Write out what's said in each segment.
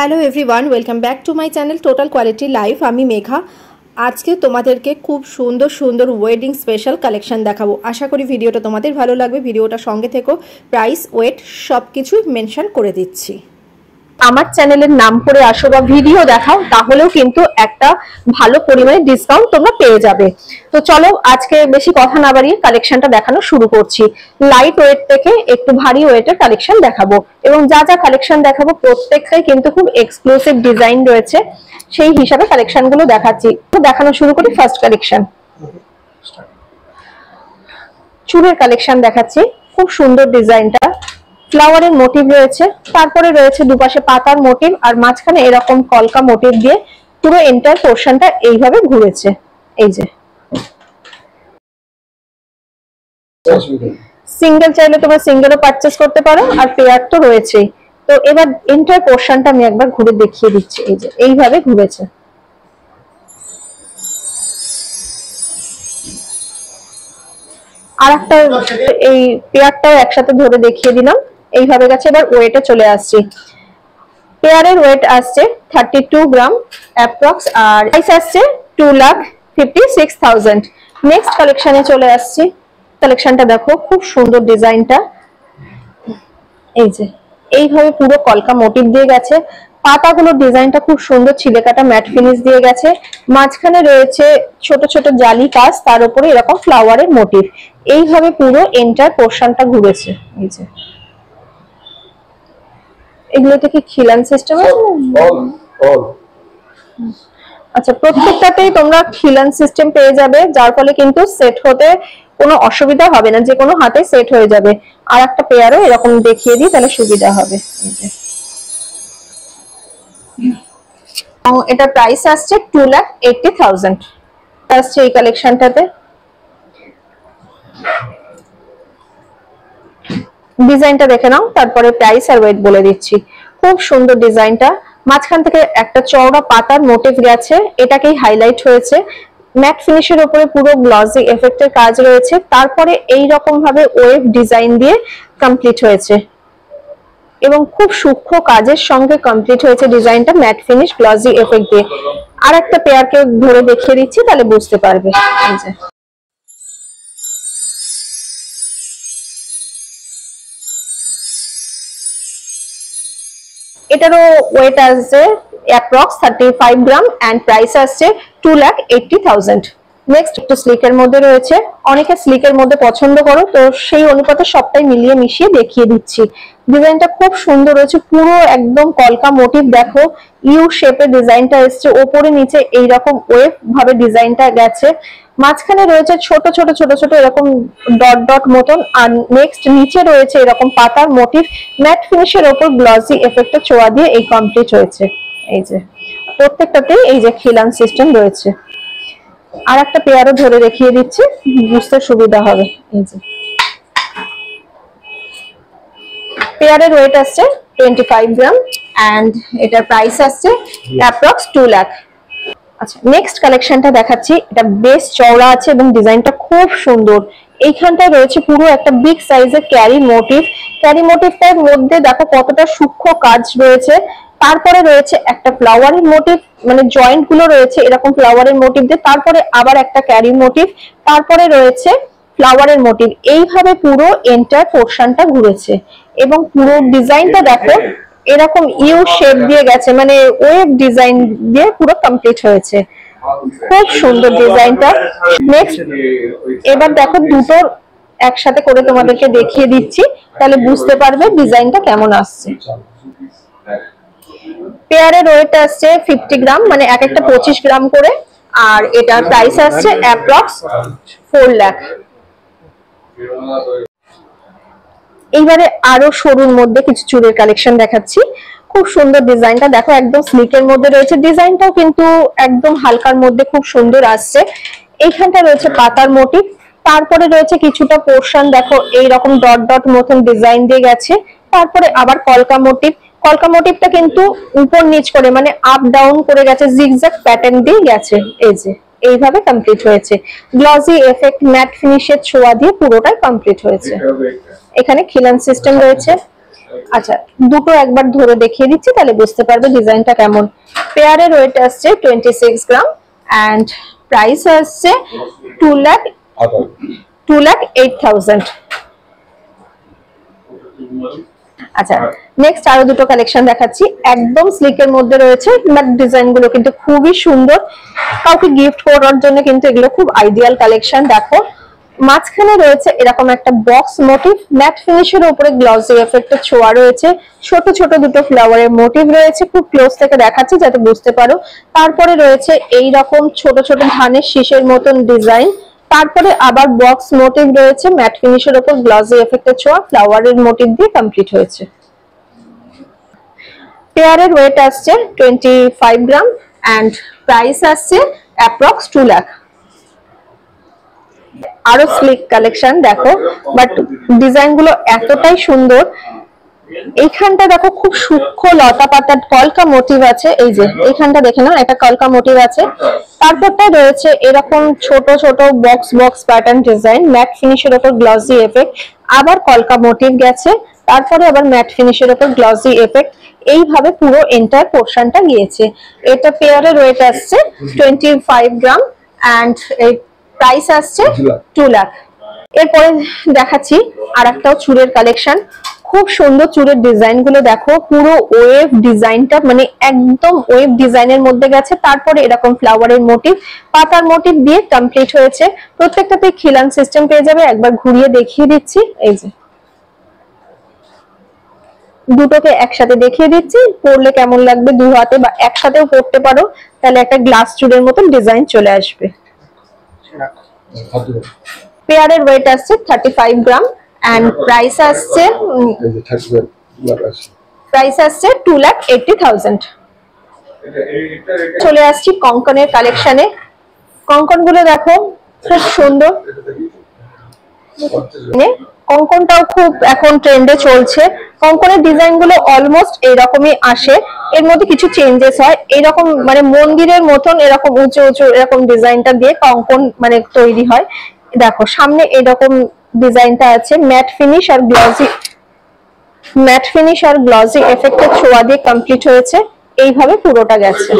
Hello everyone, welcome back to my channel total quality life. আমি মেঘা। আজকে তোমাদেরকে খুব সুন্দর সুন্দর ওয়েডিং স্পেশাল কালেকশন দেখাবো। আশা করি ভিডিওটা তোমাদের ভালো লাগবে। ভিডিওটা সঙ্গে থেকো, প্রাইস ওয়েট সব কিছুই মেনশন করে দিচ্ছি। আমার চ্যানেলের নাম করে আসো বা ভিডিও দেখাও, তাহলেও কিন্তু একটা ভালো পরিমাণে ডিসকাউন্ট তোমরা পেয়ে যাবে। তো চলো আজকে বেশি কথা না বাড়িয়ে কালেকশনটা দেখানো শুরু করছি। লাইট ওয়েট থেকে একটু ভারী ওয়েটের কালেকশন দেখাবো, এবং যা যা কালেকশন দেখাবো প্রত্যেকটাই কিন্তু খুব এক্সক্লুসিভ ডিজাইন রয়েছে, সেই হিসাবে কালেকশন গুলো দেখাচ্ছি। তো দেখানো শুরু করি। ফার্স্ট কালেকশন, চুড়ের কালেকশন দেখাচ্ছি। খুব সুন্দর ডিজাইনটা, ফ্লাওয়ারের মোটিভ রয়েছে, তারপরে রয়েছে দুপাশে পাতার মোটিভ, আর মাঝখানে এরকম কলকা মোটিভ দিয়ে পুরো এন্টার পোর্শনটা এইভাবে ঘুরেছে। এই যে সিঙ্গেল চাইলে তোমরা সিঙ্গেলও পারচেজ করতে পারো, আর পেয়ার তো রয়েছেই। তো এবার এন্টার পোর্শনটা আমি একবার ঘুরে দেখিয়ে দিচ্ছি। এই যে এইভাবে ঘুরেছে। আর একটা এই পেয়ারটাও একসাথে ধরে দেখিয়ে দিলাম, এইভাবে গেছে। এবার ওয়েটে চলে আসছি। পেয়ারের ওয়েট আসছে 32 গ্রাম অ্যাপ্রক্স, আর প্রাইস আসছে 2,56,000। নেক্সট কালেকশনে চলে আসছি। কালেকশনটা দেখো, খুব সুন্দর ডিজাইনটা। এই যে এইভাবে পুরো কলকা মোটিভ দিয়ে গেছে। পাতাগুলোর ডিজাইনটা খুব সুন্দর ছিলে কাটা ম্যাট ফিনিশ দিয়ে গেছে। মাঝখানে রয়েছে ছোট ছোট জালি কাজ, তার উপরে এরকম ফ্লাওয়ারের মোটিভ। এইভাবে পুরো এন্টার পোর্শনটা ঘুরেছে। এই যে এগুলোতে কি খিলান সিস্টেম আছে? আচ্ছা, প্রত্যেকটাতেই তোমরা খিলান সিস্টেম পেয়ে যাবে, যার ফলে কিন্তু সেট হতে কোনো অসুবিধা হবে না, যে কোনো হাতে সেট হয়ে যাবে। আর একটা পেয়ারও এরকম দেখিয়ে দিই, তাহলে সুবিধা হবে। এটা প্রাইস আসছে 2,80,000 আসছে এই কালেকশনটাতে। ডিজাইনটা দেখে নাও, তারপরে প্রাইস আর ওয়েট বলে দিচ্ছি। খুব সুন্দর ডিজাইনটা, মাঝখান থেকে একটা চওড়া পাতার মোটিভ গেছে, এটাকেই হাইলাইট হয়েছে। ম্যাট ফিনিশের উপরে পুরো গ্লসি এফেক্টের কাজ রয়েছে, তারপরে এই রকম ভাবে ওয়েভ ডিজাইন দিয়ে কমপ্লিট হয়েছে, এবং খুব সূক্ষ্ম কাজের সঙ্গে কমপ্লিট হয়েছে ডিজাইনটা ম্যাট ফিনিশ গ্লসি এফেক্ট দিয়ে। আর একটা পেয়ারকে ধরে দেখিয়ে দিচ্ছি, তাহলে বুঝতে পারবে। এই যে এটারও ওয়েট আসছে অ্যাপ্রক্স 35 গ্রাম, এন্ড প্রাইস আসছে 2,80,000। নেক্সট একটু স্লিকের মধ্যে রয়েছে। অনেকে স্লিকের মধ্যে পছন্দ করো, তো সেই অনুপাতে সবটাই মিলিয়ে মিশিয়ে দেখিয়ে দিচ্ছি। ডিজাইনটা খুব সুন্দর রয়েছে, পুরো একদম কলকা মোটিভ দেখো, ইউ শেপে ডিজাইনটা এসছে, ওপরে নিচে এইরকম ওয়েভ ভাবে ডিজাইনটা গেছে। মাঝখানে রয়েছে ছোট ছোট ছোট ছোট এরকম ডট ডট মতন, আর নেক্সট নিচে রয়েছে এরকম পাতার মোটিভ। ম্যাট ফিনিশের ওপর গ্লসি এফেক্টের ছোঁয়া দিয়ে এই কমপ্লিট হয়েছে। এই যে প্রত্যেকটাতে এই যে খিলান সিস্টেম রয়েছে। আর একটা পেয়ারও ধরে দেখিয়ে দিচ্ছি, বুঝতে সুবিধা হবে। এই যে পেয়ারের ওয়েট আসছে 25 গ্রাম, এন্ড এটার প্রাইস আসছে অ্যাপ্রক্স 2 লাখ। আচ্ছা, নেক্সট কালেকশনটা দেখাচ্ছি। এটা বেশ চওড়া আছে এবং ডিজাইনটা খুব সুন্দর। এইখানটায় রয়েছে পুরো একটা বিগ সাইজের ক্যারি মোটিভ। ক্যারি মোটিভটার মধ্যে দেখো কতটা সূক্ষ্ম কাজ রয়েছে। তারপরে রয়েছে একটা ফ্লাওয়ারের মোটিভ, মানে জয়েন্ট গুলো রয়েছে এরকম ফ্লাওয়ারের মোটিভ দিয়ে, তারপরে আবার একটা ক্যারি মোটিভ, তারপরে রয়েছে ফ্লাওয়ারের মোটিভ। এইভাবে পুরো এন্টার পোর্শনটা ঘুরেছে, এবং পুরো ডিজাইনটা দেখো এরকম ইউ শেপ দিয়ে গেছে, মানে ওয়েভ ডিজাইন দিয়ে পুরো কমপ্লিট হয়েছে। খুব সুন্দর ডিজাইনটা। নেক্সট এবার দেখো দুটো একসাথে করে তোমাদেরকে দেখিয়ে দিচ্ছি, তাহলে বুঝতে পারবে ডিজাইনটা কেমন আসছে। পেয়ারের ওয়েট আসছে 50 গ্রাম, মানে এক একটা 25 গ্রাম করে, আর এটার প্রাইস আসছে অ্যাপ্রক্স 4 লাখ। এইবারে আরো সরুর মধ্যে কিছু চুড়ের কালেকশন দেখাচ্ছি। খুব সুন্দর ডিজাইনটা দেখো, একদম স্লিকের মধ্যে রয়েছে। ডিজাইনটাও কিন্তু একদম হালকার মধ্যে খুব সুন্দর আসছে। এইখানটা রয়েছে পাতার মোটিভ, তারপরে রয়েছে কিছুটা পোর্শন দেখো এইরকম ডট ডট মতন ডিজাইন দিয়ে গেছে, তারপরে আবার কলকা মোটিভ। কলকা মোটিভটা কিন্তু উপর নিচ করে, মানে আপ ডাউন করে গেছে, জিগজ্যাগ প্যাটার্ন দিয়ে গেছে। এই যে এইভাবে কমপ্লিট হয়েছে। গ্লসি এফেক্ট ম্যাট ফিনিশের ছোঁয়া দিয়ে পুরোটাই কমপ্লিট হয়েছে। এখানে খিলান সিস্টেম রয়েছে। আচ্ছা, দুটো একবার ধরে দেখিয়ে দিচ্ছি তাহলে বুঝতে পারবে ডিজাইনটা কেমন। পেয়ারের ওয়েট আসছে 26 গ্রাম এন্ড প্রাইস আসছে 2,08,000। আচ্ছা, নেক্সট আরো দুটো কালেকশন দেখাচ্ছি, একদম স্লিকের মধ্যে রয়েছে, বাট ডিজাইন গুলো কিন্তু খুবই সুন্দর, কাউকে গিফট করার জন্য কিন্তু এগুলো খুব আইডিয়াল কালেকশন। দেখো মাঝখানে রয়েছে এরকম একটা বক্স মোটিভ, ম্যাট ফিনিশের উপরে গ্লসি এফেক্টের ছোঁয়া রয়েছে, ছোট ছোট দুটো ফ্লাওয়ারের মোটিভ রয়েছে, খুব ক্লোজ থেকে দেখাচ্ছি যাতে বুঝতে পারো। তারপরে রয়েছে এই রকম ছোট ছোট ধানের শীষের মতন ডিজাইন, তারপরে আবার বক্স মোটিভ রয়েছে, ম্যাট ফিনিশের উপর গ্লসি এফেক্টের ছোঁয়া, ফ্লাওয়ারের মোটিভ দিয়ে কমপ্লিট হয়েছে। পেয়ারের ওয়েট আসছে 25 গ্রাম এন্ড প্রাইস আসছে অ্যাপ্রক্স 2 লাখ। আরো স্লিক কালেকশন দেখো, বাট ডিজাইন গুলো এতটাই সুন্দর। এইখানটা দেখো খুব সূক্ষ্ম লতা পাতার কলকা মোটিভ আছে, এই যে এইখানটা দেখে নাও একটা কলকা মোটিভ আছে। তারপরটা রয়েছে এরকম ছোট ছোট box box pattern design, matte ফিনিশের উপর গ্লসি এফেক্ট, আবার কলকা মোটিভ গেছে, তারপরে আবার ম্যাট ফিনিশের উপর গ্লসি এফেক্ট, এইভাবে পুরো এন্টার পোরশনটা গিয়েছে। এটা পেয়ারের ওয়েট আসছে 25 গ্রাম এন্ড এই প্রাইস আসছে 2 লাখ। এরপরে দেখাচ্ছি আরেকটাও চুড়ের কালেকশন, খুব সুন্দর চুড়ের ডিজাইন গুলো দেখো, পুরো ওয়েভ ডিজাইনটা মানে একদম ওয়েভ ডিজাইনের মধ্যে গেছে, তারপরে এরকম ফ্লাওয়ারের মোটিভ, পাতার মোটিভ দিয়ে কমপ্লিট হয়েছে। প্রত্যেকটাতে খিলান সিস্টেম পেয়ে যাবে, একবার ঘুরিয়ে দেখিয়ে দিচ্ছি, এই যে দুটোকে একসাথে দেখিয়ে দিচ্ছি, পরলে কেমন লাগবে, দু হাতে বা একসাথেও পরতে পারো, তাহলে একটা গ্লাস চুড়ের মতন ডিজাইন চলে আসবে। পেয়ারের ওয়েট আসছে 35 গ্রাম এন্ড প্রাইস আসছে 2,80,000। চলে আসছি কঙ্কনের কালেকশনে, কঙ্কন গুলো দেখো খুব সুন্দর, কঙ্কনটাও খুব এখন ট্রেন্ডে চলছে। কঙ্কনের ডিজাইন গুলো অলমোস্ট এইরকমই আসে, এর মধ্যে কিছু চেঞ্জেস হয়, এইরকম মানে মন্দিরের মতন এরকম উঁচু উঁচু এরকম ডিজাইনটা দিয়ে কঙ্কন মানে তৈরি হয়। দেখো সামনে এরকম ডিজাইনটা আছে, ম্যাট ফিনিশ আর গ্লসি এফেক্টের ছোঁয়া দিয়ে কমপ্লিট হয়েছে, এইভাবে পুরোটা গেছে।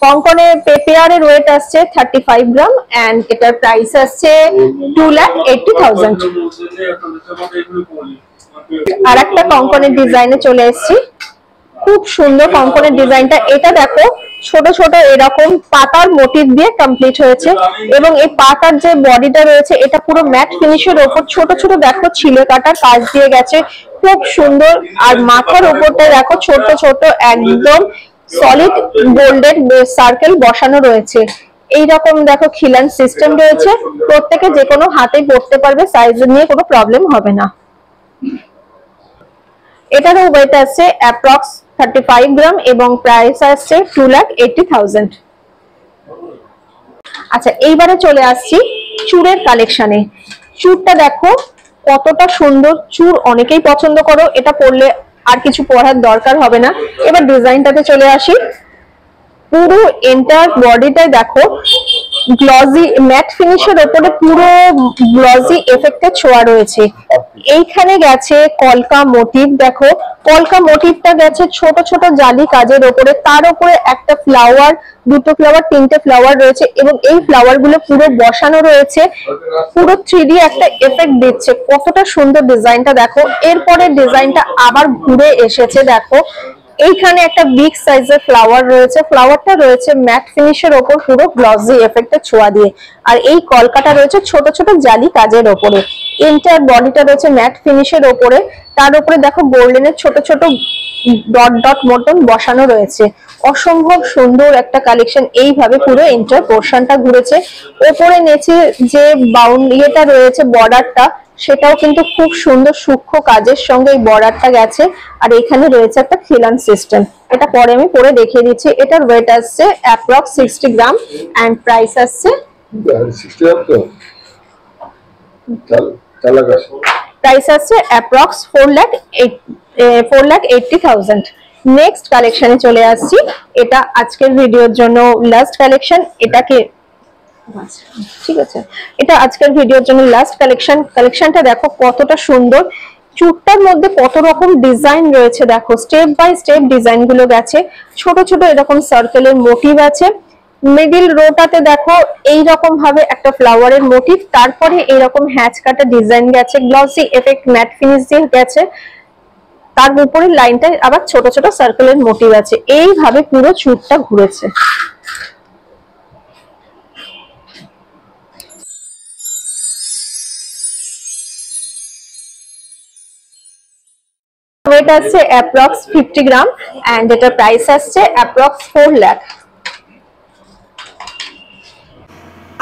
কঙ্কনের পেয়ারের ওয়েট আসছে 35 গ্রাম এন্ড এটার প্রাইস আসছে 2,80,000। আর একটা কঙ্কনের ডিজাইনে চলে এসেছি, খুব সুন্দর কঙ্কনের ডিজাইনটা। এটা দেখো ছোট ছোট এরকম পাতার মোটিভ দিয়ে কমপ্লিট হয়েছে, এবং এই পাতার যে বডিটা রয়েছে এটা পুরো ম্যাট ফিনিশের ওপর ছোট ছোট দেখো ছিলে কাটার কাজ দিয়ে গেছে, খুব সুন্দর। আর মাথার ওপরটা দেখো ছোট ছোট একদম সলিড গোল্ডেন সার্কেল বসানো রয়েছে, এইরকম দেখো খিলান সিস্টেম রয়েছে, প্রত্যেকে যে কোনো হাতেই পরতে পারবে, সাইজ নিয়ে কোনো প্রবলেম হবে না। এটারও ওয়েট আছে অ্যাপ্রক্স 35 গ্রাম এবং প্রাইস আসছে 2,80,000। আচ্ছা, এইবারে চলে আসছি চুড়ের কালেকশনে। চুড়টা দেখো কতটা সুন্দর, চুড় অনেকেই পছন্দ করো, এটা পরলে আর কিছু পরার দরকার হবে না। এবার ডিজাইনটাতে চলে আসি, পুরো এন্টার বডিটাই দেখো গ্লসি ম্যাট ফিনিশের উপরে পুরো গ্লসি এফেক্টের ছোঁয়া রয়েছে। এইখানে গেছে কলকা মোটিভ, দেখো কলকা মোটিভটা গেছে ছোট ছোট জালি কাজের উপরে, তার উপরে একটা ফ্লাওয়ার, দুটো ফ্লাওয়ার, তিনটে ফ্লাওয়ার রয়েছে, এবং এই ফ্লাওয়ার গুলো পুরো বসানো রয়েছে, পুরো 3D একটা এফেক্ট দিচ্ছে। কতটা সুন্দর ডিজাইনটা দেখো। এরপরে ডিজাইনটা আবার ঘুরে এসেছে, দেখো এইখানে একটা বিগ সাইজের ফ্লাওয়ার রয়েছে, ফ্লাওয়ারটা রয়েছে ম্যাট ফিনিশের ওপর পুরো গ্লসি এফেক্টের ছোঁয়া দিয়ে, আর এই কলকাটা রয়েছে ছোট ছোট জালি কাজের ওপরে। এন্টার বডিটা রয়েছে ম্যাট ফিনিশের ওপরে, তার উপরে দেখো গোল্ডেনের ছোট ছোট ডট ডট মতন বসানো রয়েছে। অসম্ভব সুন্দর একটা কালেকশন, এইভাবে পুরো এন্টার পোর্শনটা ঘুরেছে। ওপরে নিচে যে ইয়েটা রয়েছে বর্ডারটা, সেটাও কিন্তু খুব সুন্দর সূক্ষ্ম কাজের সঙ্গে এই বর্ডারটা গেছে, আর এখানে রয়েছে একটা খিলান সিস্টেম। এটা পরে আমি পরে দেখিয়ে দিচ্ছি। এটার ওয়েট আসছে অ্যাপ্রক্স 60 গ্রাম এন্ড প্রাইস আসছে 60 গ্রাম, তো প্রাইস আসছে অ্যাপ্রক্স 4,80,000। নেক্সট কালেকশনে চলে আসছি, এটা আজকের ভিডিওর জন্য লাস্ট কালেকশন। এটাকে আচ্ছা ঠিক আছে, এটা আজকের ভিডিওর জন্য লাস্ট কালেকশন। কালেকশনটা দেখো কতটা সুন্দর, চুটটার মধ্যে কত রকম ডিজাইন রয়েছে দেখো, স্টেপ বাই স্টেপ ডিজাইন গুলো গেছে, ছোট ছোট এরকম সার্কেলের মোটিভ আছে। মিডিল রোটাতে দেখো এইরকম ভাবে একটা ফ্লাওয়ারের মোটিভ, তারপরে এইরকম হ্যাচ কাটা ডিজাইন গেছে, গ্লসি এফেক্ট ম্যাট ফিনিশ দিয়ে গেছে, তার উপরের লাইনটায় আবার ছোট ছোট সার্কেলের মোটিভ আছে। এইভাবে পুরো চুটটা ঘুরেছে। ওয়েট আসছে অ্যাপ্রক্স 50 গ্রাম এন্ড এটার প্রাইস আসছে অ্যাপ্রক্স 4 লাখ।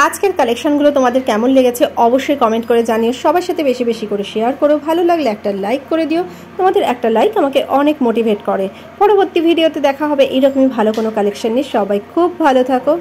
আজকের কালেকশনগুলো তোমাদের কেমন লেগেছে অবশ্যই কমেন্ট করে জানিও, সবার সাথে বেশি বেশি করে শেয়ার করো, ভালো লাগলে একটা লাইক করে দিও, তোমাদের একটা লাইক আমাকে অনেক মোটিভেট করে। পরবর্তী ভিডিওতে দেখা হবে এরকমই ভালো কোনো কালেকশন নিয়ে, সবাই খুব ভালো থাকো।